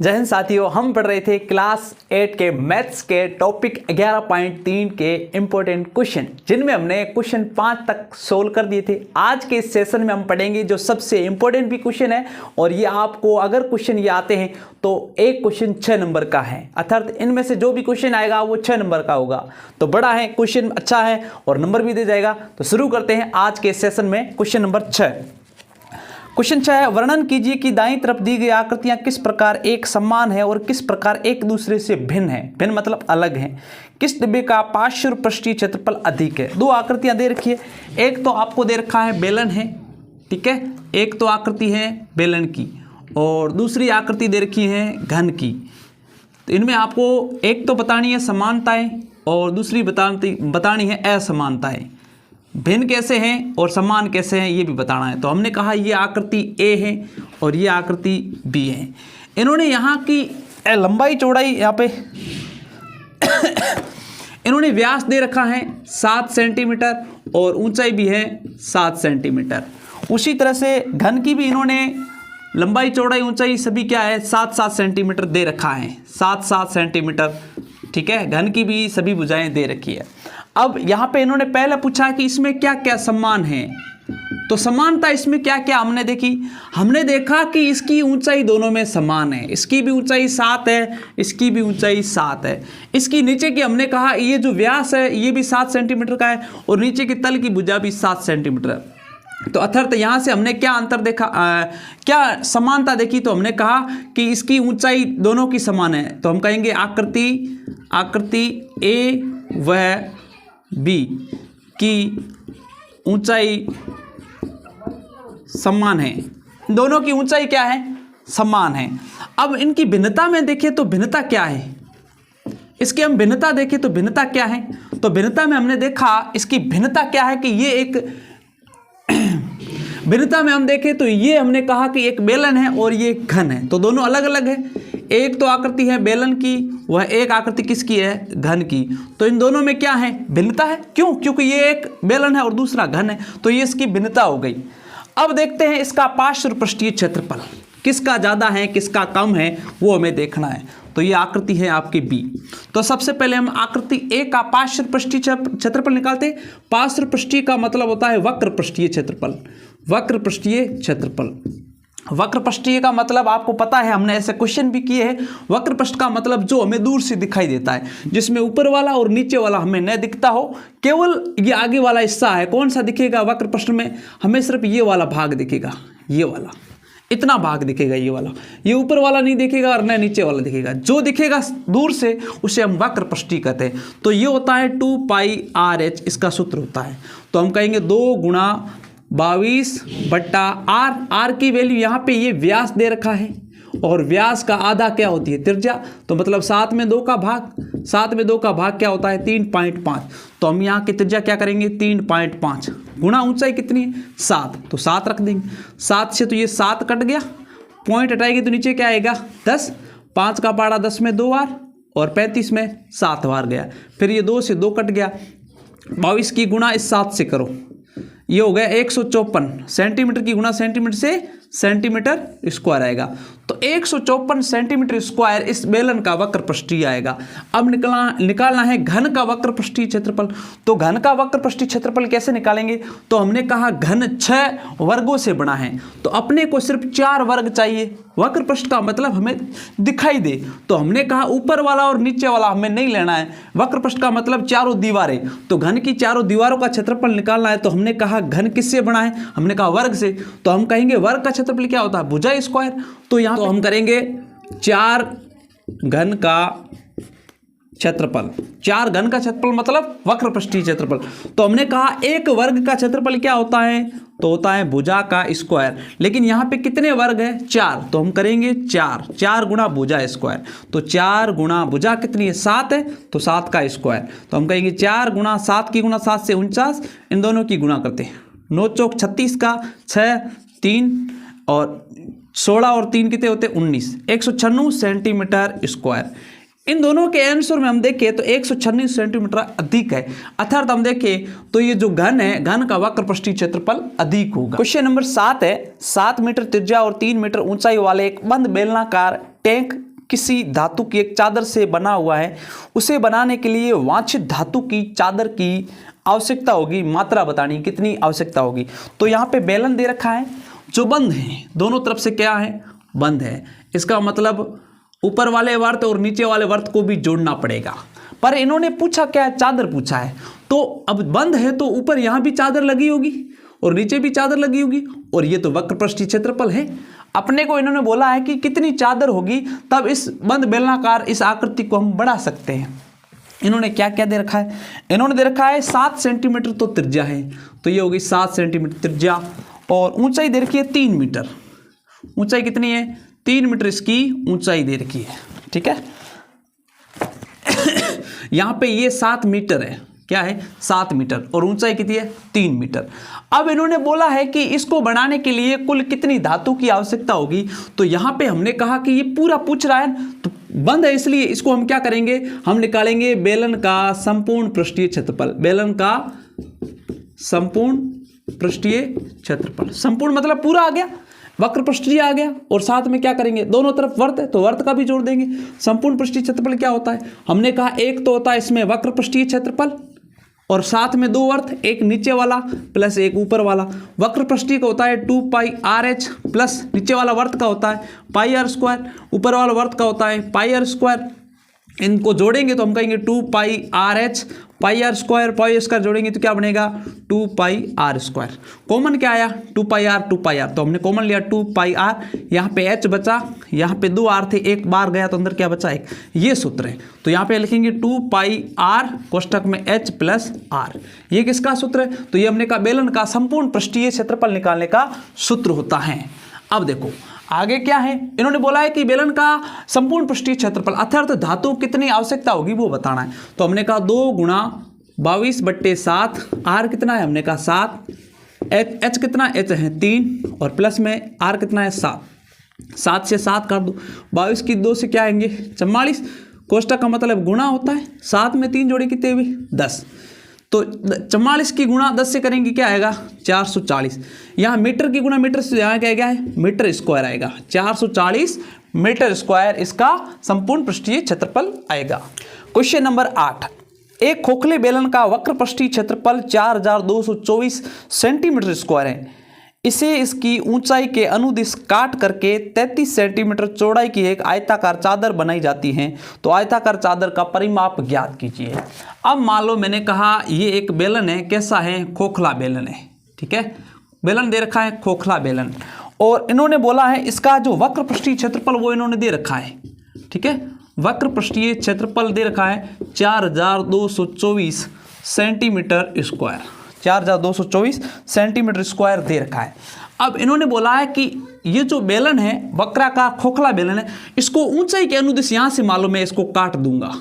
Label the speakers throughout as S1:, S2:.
S1: जय हिंद साथियों, हम पढ़ रहे थे क्लास 8 के मैथ्स के टॉपिक 11.3 के इम्पोर्टेंट क्वेश्चन, जिनमें हमने क्वेश्चन 5 तक सोल्व कर दिए थे। आज के इस सेशन में हम पढ़ेंगे जो सबसे इम्पोर्टेंट भी क्वेश्चन है, और ये आपको अगर क्वेश्चन ये आते हैं तो एक क्वेश्चन 6 नंबर का है, अर्थात इनमें से जो भी क्वेश्चन आएगा वो 6 नंबर का होगा। तो बड़ा है क्वेश्चन, अच्छा है और नंबर भी दे जाएगा। तो शुरू करते हैं आज के सेशन में। क्वेश्चन नंबर 6, क्वेश्चन 6 है, वर्णन कीजिए कि दाईं तरफ दी गई आकृतियां किस प्रकार एक समान है और किस प्रकार एक दूसरे से भिन्न है। भिन्न मतलब अलग है। किस डिब्बे का पार्श्व पृष्ठीय क्षेत्रफल अधिक है। दो आकृतियां दे रखी है, एक तो आपको दे रखा है बेलन है, ठीक है, एक तो आकृति है बेलन की और दूसरी आकृति दे रखी है घन की। तो इनमें आपको एक तो बतानी है समानताएं और दूसरी बतानी है असमानताएं। भिन्न कैसे हैं और समान कैसे हैं ये भी बताना है। तो हमने कहा ये आकृति ए है और ये आकृति बी है। इन्होंने यहाँ की लंबाई चौड़ाई यहाँ पे इन्होंने व्यास दे रखा है 7 सेंटीमीटर और ऊंचाई भी है 7 सेंटीमीटर। उसी तरह से घन की भी इन्होंने लंबाई चौड़ाई ऊंचाई सभी क्या है 7-7 सेंटीमीटर दे रखा है, 7-7 सेंटीमीटर, ठीक है। घन की भी सभी भुजाएं दे रखी है। अब यहाँ पे इन्होंने पहले पूछा कि इसमें क्या क्या समान है, तो समानता इसमें क्या क्या हमने देखी। हमने देखा कि इसकी ऊंचाई दोनों में समान है, इसकी भी ऊंचाई 7 है, इसकी भी ऊंचाई 7 है। इसकी नीचे की हमने कहा ये जो व्यास है ये भी 7 सेंटीमीटर का है और नीचे की तल की भुजा भी 7 सेंटीमीटर है। तो अर्थात यहाँ से हमने क्या अंतर देखा, क्या समानता देखी। तो हमने कहा कि इसकी ऊंचाई दोनों की समान है। तो हम कहेंगे आकृति ए व बी की ऊंचाई समान है, दोनों की ऊंचाई क्या है, समान है। अब इनकी भिन्नता में देखें तो भिन्नता क्या है, इसकी हम भिन्नता देखें तो भिन्नता क्या है। तो भिन्नता में हमने देखा इसकी भिन्नता क्या है कि ये एक भिन्नता में हम देखें तो ये हमने कहा कि एक बेलन है और ये घन है, तो दोनों अलग अलग है। एक तो आकृति है बेलन की, वह एक आकृति किसकी है, घन की। तो इन दोनों में क्या है, भिन्नता है। क्यों? क्योंकि ये एक बेलन है और दूसरा घन है, तो ये इसकी भिन्नता हो गई। अब देखते हैं इसका पार्श्व पृष्ठीय क्षेत्रफल, किसका ज़्यादा है किसका कम है वो हमें देखना है। तो ये आकृति है आपकी बी। तो सबसे पहले हम आकृति ए का पार्श्व पृष्ठीय क्षेत्रफल निकालते हैं। पार्श्व पृष्ठीय का मतलब होता है वक्र पृष्ठीय क्षेत्रफल। वक्र पृष्ठीय क्षेत्रफल, वक्र पृष्ठीय का मतलब आपको पता है, हमने ऐसे क्वेश्चन भी किए हैं। वक्र पृष्ठ का मतलब जो हमें दूर से दिखाई देता है, जिसमें ऊपर वाला और नीचे वाला हमें न दिखता हो, केवल ये आगे वाला हिस्सा है। कौन सा दिखेगा वक्र पृष्ठ में, हमें सिर्फ ये वाला भाग दिखेगा, ये वाला, इतना भाग दिखेगा, ये वाला, ये ऊपर वाला नहीं दिखेगा और न नीचे वाला दिखेगा। जो दिखेगा दूर से उसे हम वक्र पृष्ठीय कहते हैं। तो ये होता है 2πr/h, इसका सूत्र होता है। तो हम कहेंगे 2 गुणा 22/r। r की वैल्यू यहाँ पे ये व्यास दे रखा है और व्यास का आधा क्या होती है, त्रिज्या। तो मतलब 7 में 2 का भाग, 7 में 2 का भाग क्या होता है, 3.5। तो हम यहाँ की त्रिज्या क्या करेंगे, 3.5 गुणा ऊंचाई कितनी है 7, तो 7 रख देंगे। 7 से तो ये 7 कट गया, पॉइंट हटाएंगे तो नीचे क्या आएगा 10। 5 का पाड़ा 10 में 2 बार और 35 में 7 बार गया। फिर ये 2 से 2 कट गया, 22 की गुणा इस 7 से करो, ये हो गया 154 सेंटीमीटर की गुणा सेंटीमीटर से सेंटीमीटर स्क्वायर आएगा। तो 154 सेंटीमीटर स्क्वायर इस बेलन का वक्र पृष्ठीय आएगा। अब निकालना है घन का वक्र पृष्ठीय क्षेत्रफल। तो घन का वक्र पृष्ठीय क्षेत्रफल कैसे निकालेंगे, तो हमने कहा घन 6 वर्गों से बना है, तो अपने को सिर्फ 4 वर्ग चाहिए। वक्र पृष्ठ का मतलब हमें दिखाई दे, तो हमने कहा ऊपर वाला और नीचे वाला हमें नहीं लेना है। वक्र पृष्ठ का मतलब चारों दीवारें, तो घन की चारों दीवारों का क्षेत्रफल निकालना है। तो हमने कहा घन किससे बना है, हमने कहा वर्ग से। तो हम कहेंगे वर्ग का क्षेत्रफल क्या होता है, भुजा स्क्वायर। तो यहाँ तो हम करेंगे 4 घन का क्षेत्रफल। 4 घन का क्षेत्रफल मतलब वक्र पृष्ठीय क्षेत्रफल। तो हमने कहा एक वर्ग का क्षेत्रफल क्या होता है, तो होता है भुजा का स्क्वायर। लेकिन यहाँ पे कितने वर्ग है, 4, तो हम करेंगे 4 गुणा भुजा स्क्वायर। तो 4 गुणा भुजा कितनी है, 7 है, तो 7 का स्क्वायर। तो हम कहेंगे 4 गुणा 7 की गुणा 7 से 49, इन दोनों की गुणा करते हैं। 9 चौक 36 का 6, 3 और 16 और 3 कितने होते हैं 19, 196 सेंटीमीटर स्क्वायर। इन दोनों के आंसर में हम देखें तो 196 सेंटीमीटर अधिक है, अर्थात हम देखें तो ये जो घन है, घन का वक्र पृष्ठीय क्षेत्रफल अधिक होगा। क्वेश्चन नंबर 7 है, 7 मीटर त्रिज्या और 3 मीटर ऊंचाई वाले एक बंद बेलनाकार टैंक किसी धातु की एक चादर से बना हुआ है, उसे बनाने के लिए वांछित धातु की चादर की आवश्यकता होगी, मात्रा बतानी कितनी आवश्यकता होगी। तो यहाँ पे बेलन दे रखा है जो बंद है, दोनों तरफ से क्या है, बंद है। इसका मतलब ऊपर वाले वर्त और नीचे वाले वर्त को भी जोड़ना पड़ेगा। पर इन्होंने पूछा क्या है, चादर पूछा है। तो अब बंद है तो ऊपर यहाँ भी चादर लगी होगी और नीचे भी चादर लगी होगी, और ये तो वक्र पृष्ठीय क्षेत्रफल है। अपने को इन्होंने बोला है कि कितनी चादर होगी, तब इस बंद बेलनाकार इस आकृति को हम बढ़ा सकते हैं। इन्होंने क्या क्या दे रखा है, इन्होंने दे रखा है 7 सेंटीमीटर तो त्रिज्या है, तो ये होगी 7 सेंटीमीटर त्रिज्या, और ऊंचाई दे रखी है 3 मीटर। ऊंचाई कितनी है, 3 मीटर इसकी ऊंचाई दे रखी है, ठीक है। यहाँ पे ये 7 मीटर है, क्या है, 7 मीटर, और ऊंचाई कितनी है, 3 मीटर। अब इन्होंने बोला है कि इसको बनाने के लिए कुल कितनी धातु की आवश्यकता होगी। तो यहाँ पे हमने कहा कि ये पूरा पूछ रहा है, तो बंद है, इसलिए इसको हम क्या करेंगे, हम निकालेंगे बेलन का संपूर्ण पृष्ठीय क्षेत्रफल। बेलन का संपूर्ण पृष्ठीय क्षेत्रफल, संपूर्ण मतलब पूरा आ गया, वक्र पृष्ठीय आ गया, और साथ में क्या करेंगे, दोनों तरफ वर्त है तो वर्त का भी जोड़ देंगे। संपूर्ण पृष्ठीय क्षेत्रफल क्या होता है, हमने कहा एक तो होता है इसमें वक्र पृष्ठीय क्षेत्रफल, और साथ में 2 वर्त, एक नीचे वाला प्लस एक ऊपर वाला। वक्र पृष्ठीय का होता है 2 पाई आर एच, प्लस नीचे वाला वर्त का होता है पाई आर स्क्वायर, ऊपर वाला वर्त का होता है पाई आर स्क्वायर। इनको जोड़ेंगे तो हम कहेंगे 2 pi r h, pi r square जोड़ेंगे तो क्या बनेगा, 2 पाई आर स्क्वायर। कॉमन क्या आया, 2 पाई आर, तो हमने कॉमन लिया 2 पाई आर, यहाँ पे एच बचा, यहाँ पे 2 आर थे, एक बार गया तो अंदर क्या बचा, 1। ये सूत्र है, तो यहाँ पे लिखेंगे 2 पाई आर कोष्टक में एच प्लस आर। ये किसका सूत्र है, तो ये हमने कहा बेलन का संपूर्ण पृष्ठीय क्षेत्रफल निकालने का सूत्र होता है। अब देखो आगे क्या है, इन्होंने बोला है कि बेलन का संपूर्ण पृष्ठीय क्षेत्रफल अर्थात धातु कितनी आवश्यकता होगी वो बताना है। तो हमने कहा 2 गुणा 22/7, आर कितना है, हमने कहा 7, एच कितना, एच है 3, और प्लस में आर कितना है 7। 7 से 7 कर दो, 22 की 2 से क्या आएंगे 44, कोष्टक का मतलब गुणा होता है, 7 में 3 जोड़े कितने हुए 10, तो 44 की गुणा 10 से करेंगे क्या आएगा 440। यहाँ मीटर की गुणा मीटर से यहाँ क्या है, मीटर स्क्वायर आएगा, 440 मीटर स्क्वायर इसका संपूर्ण पृष्ठीय क्षेत्रफल आएगा। क्वेश्चन नंबर 8, एक खोखले बेलन का वक्र पृष्ठीय क्षेत्रफल 4224 सेंटीमीटर स्क्वायर है। इसे इसकी ऊंचाई के अनुदिश काट करके 33 सेंटीमीटर चौड़ाई की एक आयताकार चादर बनाई जाती है, तो आयताकार चादर का परिमाप ज्ञात कीजिए। अब मान लो मैंने कहा ये एक बेलन है, कैसा है, खोखला बेलन है, ठीक है, बेलन दे रखा है खोखला बेलन, और इन्होंने बोला है इसका जो वक्र पृष्ठीय क्षेत्रफल वो इन्होंने दे रखा है, ठीक है, वक्र पृष्ठीय क्षेत्रफल दे रखा है 4224 सेंटीमीटर स्क्वायर, 4224 सेंटीमीटर स्क्वायर दे रखा है। अब इन्होंने बोला है कि ये जो बेलन है वक्राकार खोखला बेलन है, इसको ऊंचाई के अनुदिश यहाँ से मान लो मैं इसको काट दूंगा,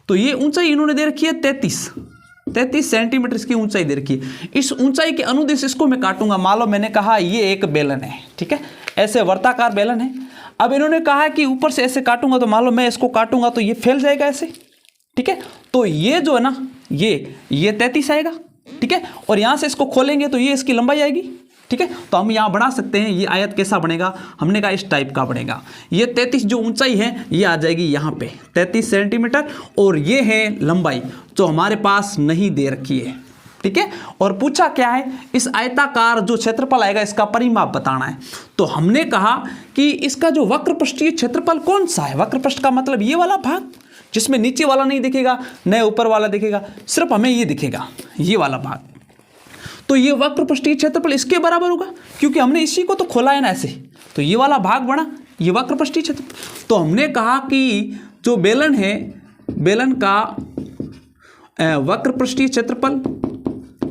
S1: तो ये ऊंचाई इन्होंने दे रखी है 33 सेंटीमीटर इसकी ऊंचाई दे रखी है। इस ऊंचाई के अनुदिश इसको मैं काटूंगा, मान लो मैंने कहा ये एक बेलन है, ठीक है, ऐसे वर्ताकार बेलन है। अब इन्होंने कहा कि ऊपर से ऐसे काटूंगा, तो मान लो मैं इसको काटूंगा तो ये फैल जाएगा ऐसे, ठीक है, तो ये जो है ना ये 33 आएगा, ठीक है, और यहाँ से इसको खोलेंगे तो ये इसकी लंबाई आएगी, ठीक है। तो हम यहाँ बढ़ा सकते हैं, ये आयत कैसा बनेगा, हमने कहा इस टाइप का बनेगा। ये 33 जो ऊंचाई है ये आ जाएगी यहाँ पे 33 सेंटीमीटर, और ये है लंबाई जो हमारे पास नहीं दे रखी है, ठीक है। और पूछा क्या है, इस आयताकार जो क्षेत्रफल आएगा इसका परिमाप बताना है। तो हमने कहा कि इसका जो वक्र पृष्ठीय क्षेत्रफल कौन सा है, वक्र पृष्ठ का मतलब ये वाला भाग जिसमें नीचे वाला नहीं दिखेगा, न ऊपर वाला दिखेगा, सिर्फ हमें ये दिखेगा, ये वाला भाग, तो ये वक्र पृष्ठीय क्षेत्रफल इसके बराबर होगा, क्योंकि हमने इसी को तो खोला है ना ऐसे, तो ये वाला भाग बना ये वक्र पृष्ठीय क्षेत्रफल। तो हमने कहा कि जो बेलन है, बेलन का वक्र पृष्ठीय क्षेत्रफल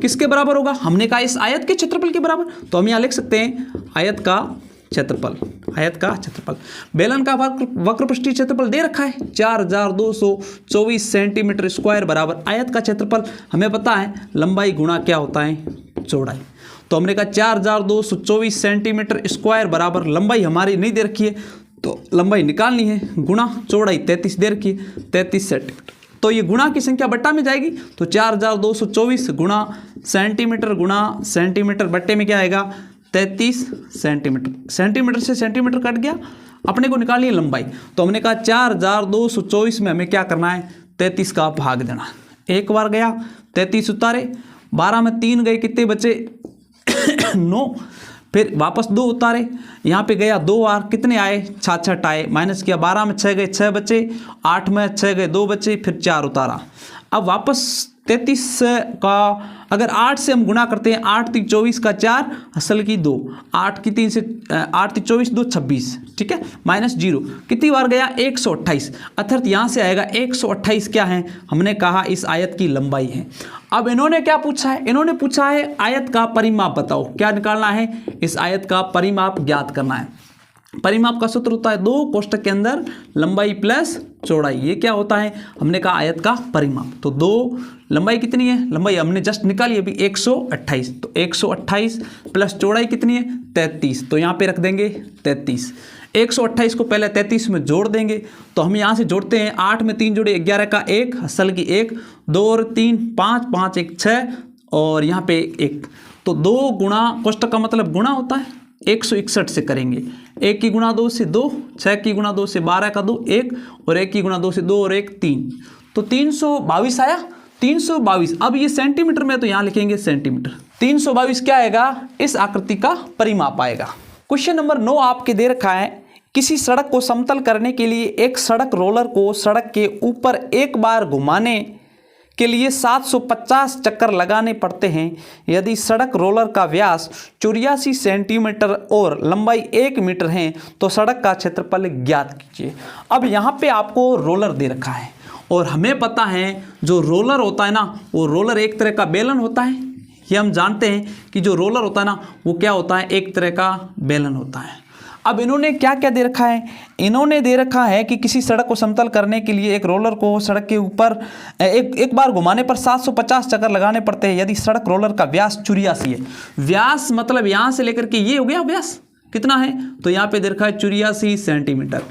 S1: किसके बराबर होगा, हमने कहा इस आयत के क्षेत्रफल के बराबर। तो हम यहाँ लिख सकते हैं आयत का क्षेत्रफल, आयत का क्षेत्रफल। बेलन का वक्र पृष्ठीय क्षेत्रफल दे रखा है 4224 सेंटीमीटर स्क्वायर बराबर आयत का क्षेत्रफल, हमें पता है लंबाई गुणा क्या होता है चौड़ाई। तो हमने कहा 4224 सेंटीमीटर स्क्वायर बराबर लंबाई हमारी नहीं दे रखी है, तो लंबाई निकालनी है, गुणा चौड़ाई 33 दे रखी है 33 सेंटीमीटर, तो ये गुणा की संख्या बट्टा में जाएगी, तो 4224 गुणा सेंटीमीटर बट्टे में क्या आएगा 33 सेंटीमीटर, सेंटीमीटर से सेंटीमीटर कट गया, अपने को निकालनी है लंबाई। तो हमने कहा 4224 में हमें क्या करना है, 33 का भाग देना। एक बार गया 33 उतारे, 12 में 3 गए, कितने बचे 9, फिर वापस 2 उतारे, यहाँ पे गया 2 बार, कितने आए 66 आए, माइनस किया, 12 में 6 गए 6 बचे, 8 में 6 गए 2 बचे, फिर 4 उतारा। अब वापस 33 का अगर 8 से हम गुणा करते हैं, 8 3 24 का 4 असल की 2, 8 की 3 से 8 3 24 2 26, ठीक है, माइनस 0, कितनी बार गया 128, अर्थात यहाँ से आएगा 128 क्या है, हमने कहा इस आयत की लंबाई है। अब इन्होंने क्या पूछा है, इन्होंने पूछा है आयत का परिमाप बताओ, क्या निकालना है, इस आयत का परिमाप ज्ञात करना है। परिमाप का सूत्र होता है 2 कोष्ठक के अंदर लंबाई प्लस चौड़ाई, ये क्या होता है, हमने कहा आयत का परिमाप। तो 2 लंबाई कितनी है, लंबाई हमने जस्ट निकाली अभी 128, तो 128 प्लस चौड़ाई कितनी है 33, तो यहाँ पे रख देंगे 33। 128 को पहले 33 में जोड़ देंगे, तो हम यहाँ से जोड़ते हैं, 8 में 3 जोड़े 11 का 1, असल की 1, 2 और 3 5, 5 1 6 और यहाँ पे 1, तो 2 गुणा, कोष्ठक का मतलब गुणा होता है, 161 से करेंगे, 1 की गुणा 2 से 2, 6 की गुणा 2 से 12 का 2 1 और 1 की गुणा 2 से 2 और 1 3, तो 322 आया, 322। अब ये सेंटीमीटर में तो यहाँ लिखेंगे सेंटीमीटर, 322 क्या आएगा, इस आकृति का परिमाप आएगा। क्वेश्चन नंबर 9 आपके दे रखा है, किसी सड़क को समतल करने के लिए एक सड़क रोलर को सड़क के ऊपर एक बार घुमाने के लिए 750 चक्कर लगाने पड़ते हैं। यदि सड़क रोलर का व्यास 84 सेंटीमीटर और लंबाई 1 मीटर है तो सड़क का क्षेत्रफल ज्ञात कीजिए। अब यहाँ पे आपको रोलर दे रखा है और हमें पता है जो रोलर होता है ना, वो रोलर एक तरह का बेलन होता है। ये हम जानते हैं कि जो रोलर होता है ना, वो क्या होता है, एक तरह का बेलन होता है। अब इन्होंने क्या क्या दे रखा है, इन्होंने दे रखा है कि किसी सड़क को समतल करने के लिए एक रोलर को सड़क के ऊपर एक बार घुमाने पर 750 चक्कर लगाने पड़ते हैं यदि सड़क रोलर का व्यास 84 है। व्यास मतलब यहाँ से लेकर के ये हो गया व्यास कितना है, तो यहाँ पे दे रखा है 84 सेंटीमीटर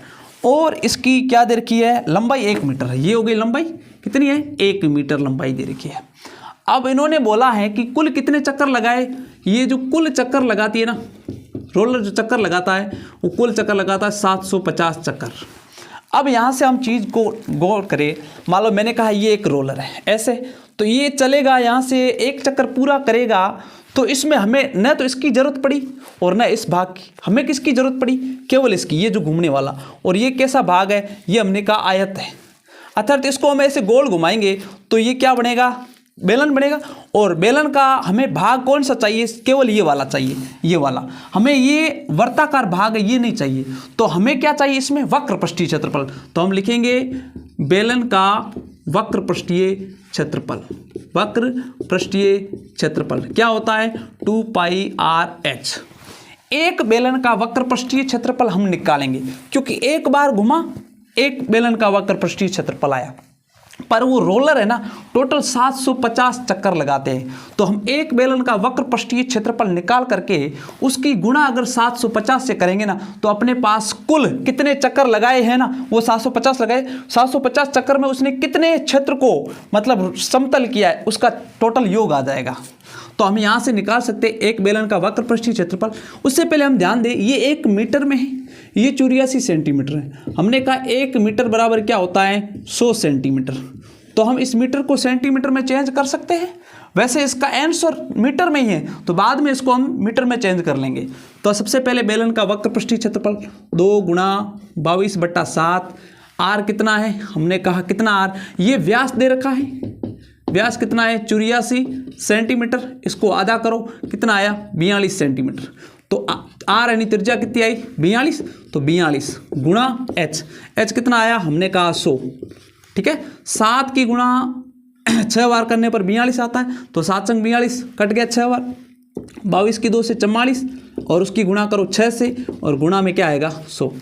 S1: और इसकी क्या दे रखी है, लंबाई 1 मीटर है। ये हो गई लंबाई कितनी है, 1 मीटर लंबाई दे रखी है। अब इन्होंने बोला है कि कुल कितने चक्कर लगाए, ये जो कुल चक्कर लगाती है ना, रोलर जो चक्कर लगाता है वो कुल चक्कर लगाता है 750 चक्कर। अब यहाँ से हम चीज़ को गौर करें, मान लो मैंने कहा ये एक रोलर है ऐसे, तो ये चलेगा यहाँ से एक चक्कर पूरा करेगा, तो इसमें हमें न तो इसकी ज़रूरत पड़ी और न इस भाग की, हमें किसकी ज़रूरत पड़ी, केवल इसकी, ये जो घूमने वाला। और ये कैसा भाग है, ये हमने कहा आयत है, अर्थात इसको हम ऐसे गोल घुमाएंगे तो ये क्या बनेगा, बेलन बनेगा। और बेलन का हमें भाग कौन सा चाहिए, केवल ये वाला चाहिए, ये वाला, हमें ये वर्ताकार भाग है ये नहीं चाहिए। तो हमें क्या चाहिए इसमें, वक्र पृष्ठीय क्षेत्रफल। तो हम लिखेंगे बेलन का वक्र पृष्ठीय क्षेत्रफल। वक्र पृष्ठीय क्षेत्रफल क्या होता है, 2πr/h। एक बेलन का वक्र पृष्ठीय क्षेत्रफल हम निकालेंगे, क्योंकि एक बार घुमा एक बेलन का वक्र पृष्ठीय क्षेत्रफल आया, पर वो रोलर है ना टोटल 750 चक्कर लगाते हैं। तो हम एक बेलन का वक्र पृष्ठीय क्षेत्रफल निकाल करके उसकी गुणा अगर 750 से करेंगे ना, तो अपने पास कुल कितने चक्कर लगाए हैं ना, वो 750 लगाए, 750 चक्कर में उसने कितने क्षेत्र को मतलब समतल किया है उसका टोटल योग आ जाएगा। तो हम यहाँ से निकाल सकते हैं एक बेलन का वक्र पृष्ठीय क्षेत्रफल। उससे पहले हम ध्यान दें ये 1 मीटर में है, ये 84 सेंटीमीटर है। हमने कहा 1 मीटर बराबर क्या होता है, 100 सेंटीमीटर। तो हम इस मीटर को सेंटीमीटर में चेंज कर सकते हैं, वैसे इसका आंसर मीटर में ही है तो बाद में इसको हम मीटर में चेंज कर लेंगे। तो सबसे पहले बेलन का वक्र पृष्ठीय क्षेत्रफल 2 × 22/7, आर कितना है, हमने कहा कितना आर, ये व्यास दे रखा है, व्यास कितना है 84 सेंटीमीटर, इसको आधा करो कितना आया 42 सेंटीमीटर। तो आर यानी त्रिज्या कितनी आई 42, तो 42 गुणा एच, एच कितना आया हमने कहा 100, ठीक है। 7 की गुणा 6 बार करने पर 42 आता है, तो 7 संग 42 कट गया 6 बार, 22 की 2 से 44 और उसकी गुणा करो 6 से और गुणा में क्या आएगा 100।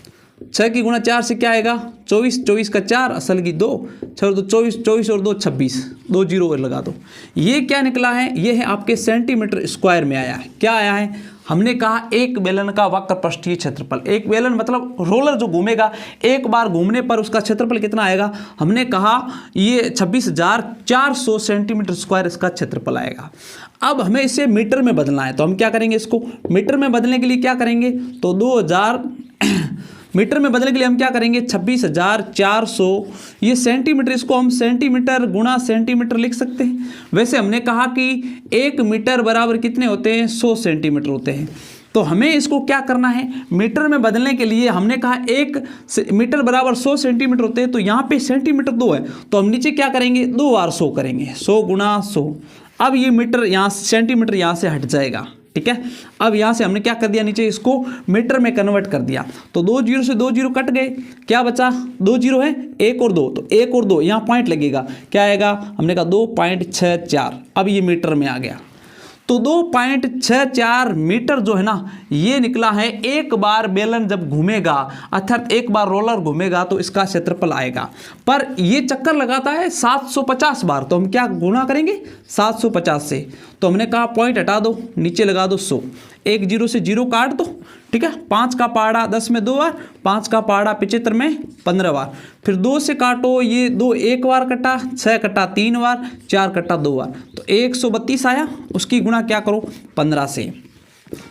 S1: 6 की गुणा 4 से क्या आएगा 24, 24 का 4 असल की 2, 6 और 2 24, 24 और 2 26, 2 जीरो और लगा दो। ये क्या निकला है, ये है आपके सेंटीमीटर स्क्वायर में आया है। क्या आया है, हमने कहा एक बेलन का वक्र पृष्ठीय क्षेत्रफल, एक बेलन मतलब रोलर जो घूमेगा एक बार घूमने पर उसका क्षेत्रफल कितना आएगा, हमने कहा ये 26,400 सेंटीमीटर स्क्वायर इसका क्षेत्रफल आएगा। अब हमें इसे मीटर में बदलना है, तो हम क्या करेंगे, इसको मीटर में बदलने के लिए क्या करेंगे, तो 2000 मीटर में बदलने के लिए हम क्या करेंगे, 26,400 ये सेंटीमीटर, इसको हम सेंटीमीटर गुणा सेंटीमीटर लिख सकते हैं। वैसे हमने कहा कि 1 मीटर बराबर कितने होते हैं, 100 सेंटीमीटर होते हैं। तो हमें इसको क्या करना है, मीटर में बदलने के लिए हमने कहा 1 मीटर बराबर 100 सेंटीमीटर होते हैं, तो यहाँ पे सेंटीमीटर 2 है, तो हम नीचे क्या करेंगे, 2 बार 100 करेंगे, 100 गुणा 100। अब ये मीटर यहाँ सेंटीमीटर यहाँ से हट जाएगा, ठीक है। अब यहाँ से हमने क्या कर दिया, नीचे इसको मीटर में कन्वर्ट कर दिया, तो 2 जीरो से 2 जीरो कट गए, क्या बचा, 2 जीरो है, 1 और 2, तो 1 और 2 यहाँ पॉइंट लगेगा, क्या आएगा, हमने कहा 2.64। अब ये मीटर में आ गया, तो 2.64 मीटर जो है ना, ये निकला है। एक बार बेलन जब घूमेगा, अर्थात एक बार रोलर घूमेगा, तो इसका क्षेत्रफल आएगा। पर ये चक्कर लगाता है 750 बार, तो हम क्या गुणा करेंगे 750 से, तो हमने कहा पॉइंट हटा दो, नीचे लगा दो 100, 1 जीरो से जीरो काट दो, ठीक है। 5 का पहाड़ा 10 में 2 बार, 5 का पहाड़ा 75 में 15 बार, फिर 2 से काटो, ये 2 1 बार कटा, 6 कटा 3 बार, 4 कटा 2 बार, तो 132 आया। उसकी गुणा क्या करो 15 से,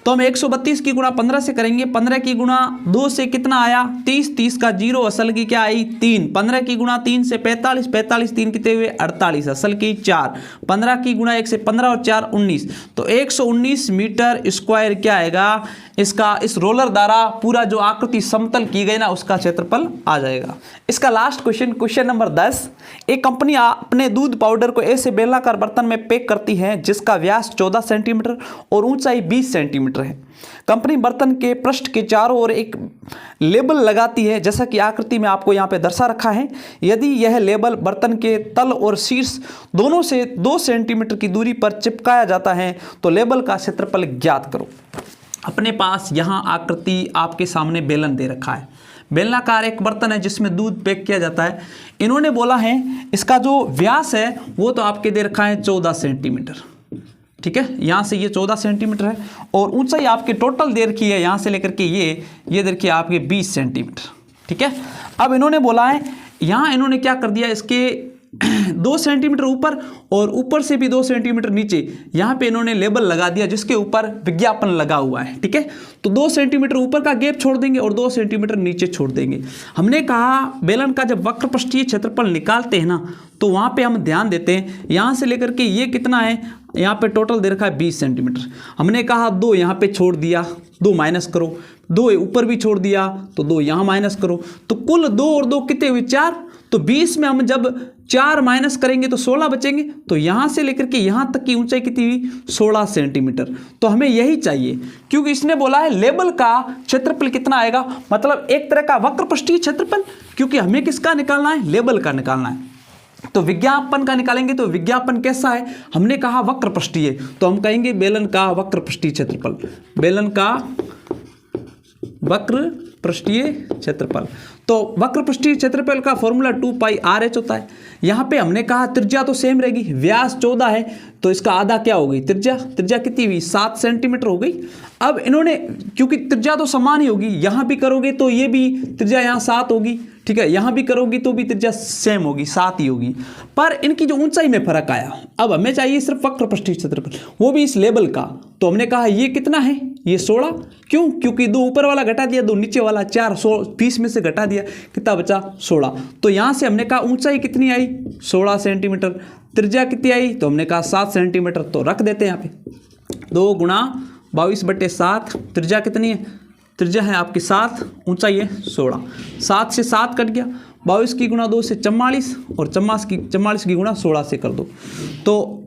S1: तो हम 132 की गुणा 15 से करेंगे, 15 की गुणा 2 से कितना आया 30, 30 का जीरो, असल की क्या आई 3, 15 की गुणा 3 से 45, 45 3 कितने हुए 48, असल की 4, 15 की गुणा 1 से 15 और 4 19, तो 119 मीटर स्क्वायर क्या आएगा इसका, इस रोलर द्वारा पूरा जो आकृति समतल की गई ना उसका क्षेत्रफल आ जाएगा। इसका लास्ट क्वेश्चन, क्वेश्चन नंबर 10, एक कंपनी अपने दूध पाउडर को ऐसे बेलनाकार बर्तन में पैक करती है जिसका व्यास 14 सेंटीमीटर और ऊंचाई 20 सेंटीमीटर है। कंपनी बर्तन के पृष्ठ के चारों ओर एक लेबल लगाती है, जैसा कि आकृति में आपको यहाँ पे दर्शा रखा है। यदि यह लेबल बर्तन के तल और शीर्ष दोनों से 2 सेंटीमीटर की दूरी पर चिपकाया जाता है तो लेबल का क्षेत्रफल ज्ञात करो। अपने पास यहाँ आकृति आपके सामने बेलन दे रखा है, बेलनाकार एक बर्तन है जिसमें दूध पैक किया जाता है। इन्होंने बोला है इसका जो व्यास है वो तो आपके दे रखा है 14 सेंटीमीटर, ठीक है, यहाँ से ये 14 सेंटीमीटर है, और ऊंचाई आपके टोटल दे रखी है यहाँ से लेकर के ये दे रखी है आपके 20 सेंटीमीटर, ठीक है। अब इन्होंने बोला है, यहाँ इन्होंने क्या कर दिया, इसके 2 सेंटीमीटर ऊपर और ऊपर से भी 2 सेंटीमीटर नीचे यहाँ पे इन्होंने लेबल लगा दिया जिसके ऊपर विज्ञापन लगा हुआ है, ठीक है। तो 2 सेंटीमीटर ऊपर का गैप छोड़ देंगे और 2 सेंटीमीटर नीचे छोड़ देंगे। हमने कहा बेलन का जब वक्र पृष्ठीय क्षेत्रफल निकालते हैं ना, तो वहाँ पे हम ध्यान देते हैं, यहाँ से लेकर के ये कितना है, यहाँ पे टोटल दे रखा है 20 सेंटीमीटर। हमने कहा 2 यहाँ पे छोड़ दिया, 2 माइनस करो, 2 ऊपर भी छोड़ दिया तो 2 यहाँ माइनस करो, तो कुल 2 और 2 कितने हुए 4, तो 20 में हम जब 4 माइनस करेंगे तो 16 बचेंगे, तो यहाँ से लेकर के यहाँ तक की ऊंचाई कितनी हुई 16 सेंटीमीटर। तो हमें यही चाहिए, क्योंकि इसने बोला है लेबल का क्षेत्रफल कितना आएगा, मतलब एक तरह का वक्र पृष्ठीय क्षेत्रफल, क्योंकि हमें किसका निकालना है, लेबल का निकालना है। तो विज्ञापन का निकालेंगे तो विज्ञापन कैसा है, हमने कहा वक्र पृष्ठीय, तो हम कहेंगे बेलन का वक्र पृष्ठीय क्षेत्रफल, बेलन का वक्र पृष्ठीय क्षेत्रफल। तो वक्र पृष्ठीय क्षेत्रफल का फॉर्मूला 2πRh होता है। यहाँ पे हमने कहा त्रिज्या तो सेम रहेगी, व्यास 14 है तो इसका आधा क्या हो गई, त्रिज्या कितनी हुई 7 सेंटीमीटर हो गई। अब इन्होंने, क्योंकि त्रिज्या तो समान ही होगी, यहाँ भी करोगे तो ये भी त्रिज्या यहाँ 7 होगी, ठीक है, यहाँ भी करोगी तो भी त्रिज्या सेम होगी, 7 ही होगी, पर इनकी जो ऊंचाई में फर्क आया। अब हमें चाहिए सिर्फ वक्र पृष्ठीय क्षेत्रफल, वो भी इस लेबल का, तो हमने कहा ये कितना है, ये 16, क्यों, क्योंकि 2 ऊपर वाला घटा दिया, 2 नीचे वाला, 4 20 में से घटा दिया, कितना बचा 16। तो यहाँ से हमने कहा ऊंचाई कितनी आई 16 सेंटीमीटर, त्रिज्या कितनी आई, तो हमने कहा 7 सेंटीमीटर, तो रख देते हैं यहाँ पे 2 गुणा 22/7, त्रिज्या कितनी है, त्रिज्या है आपकी 7, ऊंचाई है 16, 7 से 7 कट गया, 22 की गुणा 2 से 44 और 44 की गुणा 16 से कर दो, तो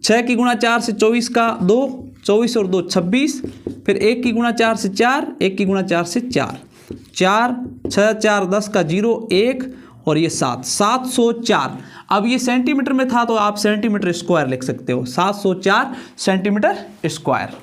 S1: 6 की गुणा 4 से 24 का 2, 24 और 2 26, फिर 1 की गुणा 4 से 4, 1 की गुणा 4 से 4, 4 6 4 10 का 0 1 और ये 7, 704। अब ये सेंटीमीटर में था तो आप सेंटीमीटर स्क्वायर लिख सकते हो, 704 सेंटीमीटर स्क्वायर।